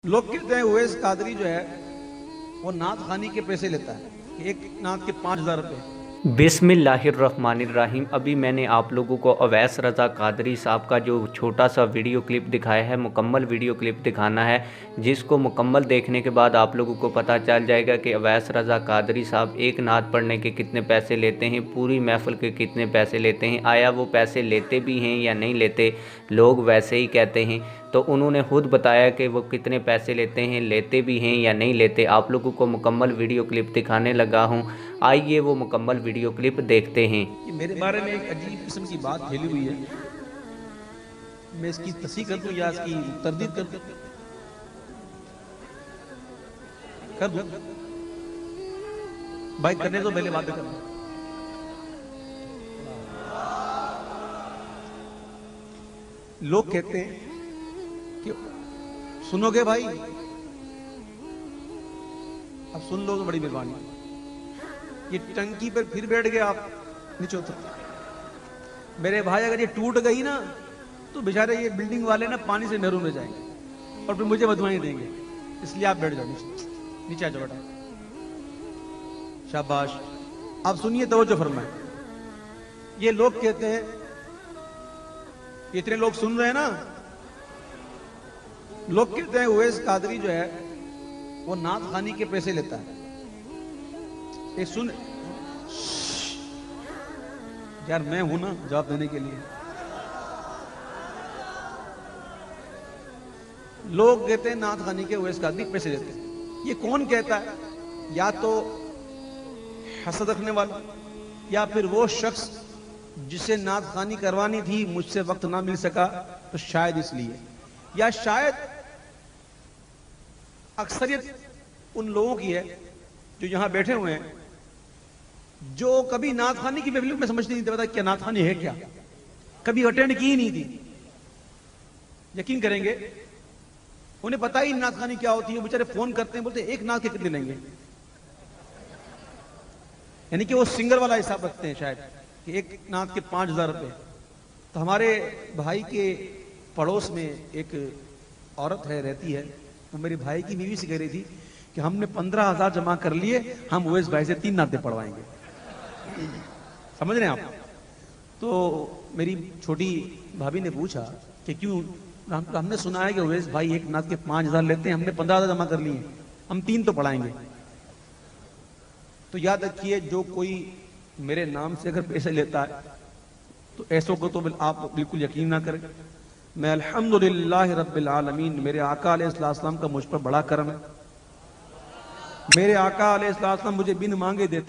लोग कहते हैं उवैस कादरी जो है वो नात खानी के पैसे लेता है, एक नात के 5,000 रुपये। बिस्मिल्लाहिर्रहमानिर्रहीम। अभी मैंने आप लोगों को अवैस रज़ा कादरी साहब का जो छोटा सा वीडियो क्लिप दिखाया है, मुकम्मल वीडियो क्लिप दिखाना है, जिसको मुकम्मल देखने के बाद आप लोगों को पता चल जाएगा कि अवैस रज़ा कादरी साहब एक नात पढ़ने के कितने पैसे लेते हैं, पूरी महफ़िल के कितने पैसे लेते हैं, आया वो पैसे लेते भी हैं या नहीं लेते। लोग वैसे ही कहते हैं, तो उन्होंने खुद बताया कि वो कितने पैसे लेते भी हैं या नहीं लेते। आप लोगों को मुकम्मल वीडियो क्लिप दिखाने लगा हूँ, आइए वो मुकम्मल वीडियो क्लिप देखते हैं। ये मेरे बारे में एक अजीब किस्म की बात फैली हुई है, मैं इसकी तस्दीक कर दूं या इसकी तरदीद कर दूं? भाई करने तो पहले बात कर। लोग कहते हैं कि सुनोगे भाई, अब सुन लो तो बड़ी मेहरबानी। ये टंकी पर फिर बैठ गए आप, नीचे उतर। मेरे भाई अगर ये टूट गई ना तो बेचारे ये बिल्डिंग वाले ना पानी से महरूम रह जाएंगे और फिर मुझे बदवाई देंगे, इसलिए आप बैठ जाओ नीचे आ जाओ बेटा। शाबाश। अब सुनिए, तवज्जो फरमाएं। ये लोग कहते हैं, इतने लोग सुन रहे हैं ना, लोग कहते हैं उवैस कादरी जो है वो नात खानी के पैसे लेता है। ये सुन यार, मैं हूं ना जवाब देने के लिए। लोग कहते हैं नात खानी के उवैस कादरी पैसे देते हैं। ये कौन कहता है? या तो हसद रखने वाला, या फिर वो शख्स जिसे नात खानी करवानी थी, मुझसे वक्त ना मिल सका तो शायद इसलिए, या शायद अक्सरियत उन लोगों की है जो यहां बैठे हुए हैं, जो कभी नात खानी की महफिल में समझते नहीं थे, पता क्या नात खानी है, क्या कभी अटेंड की ही नहीं थी। यकीन करेंगे, उन्हें पता ही नात खानी क्या होती है। बेचारे फोन करते हैं, बोलते एक नात के कितने लेंगे, यानी कि वो सिंगर वाला हिसाब रखते हैं शायद कि एक नात के 5,000 रुपए। तो हमारे भाई के पड़ोस में एक औरत है, रहती है, वो मेरे भाई की बीवी से कह रही थी कि हमने 15,000 जमा कर लिए, हम उवैस भाई से 3 नातें पढ़वाएंगे। समझ रहे हैं आप? तो मेरी छोटी भाभी ने पूछा कि क्यों? हमने सुना है कि उवैस भाई एक नात के 5,000 लेते हैं, हमने 15,000 जमा कर लिए, हम 3 तो पढ़ाएंगे। तो याद रखिए, जो कोई मेरे नाम से अगर पैसे लेता है तो ऐसों को तो आप बिल्कुल यकीन ना करें। मैं अल्हम्दुलिल्लाह रब्बिल आलमीन, मेरे आका अलैहिस्सलाम का मुझ पर बड़ा करम है। मेरे आका अलैहिस्सलाम मुझे बिन मांगे देते हैं।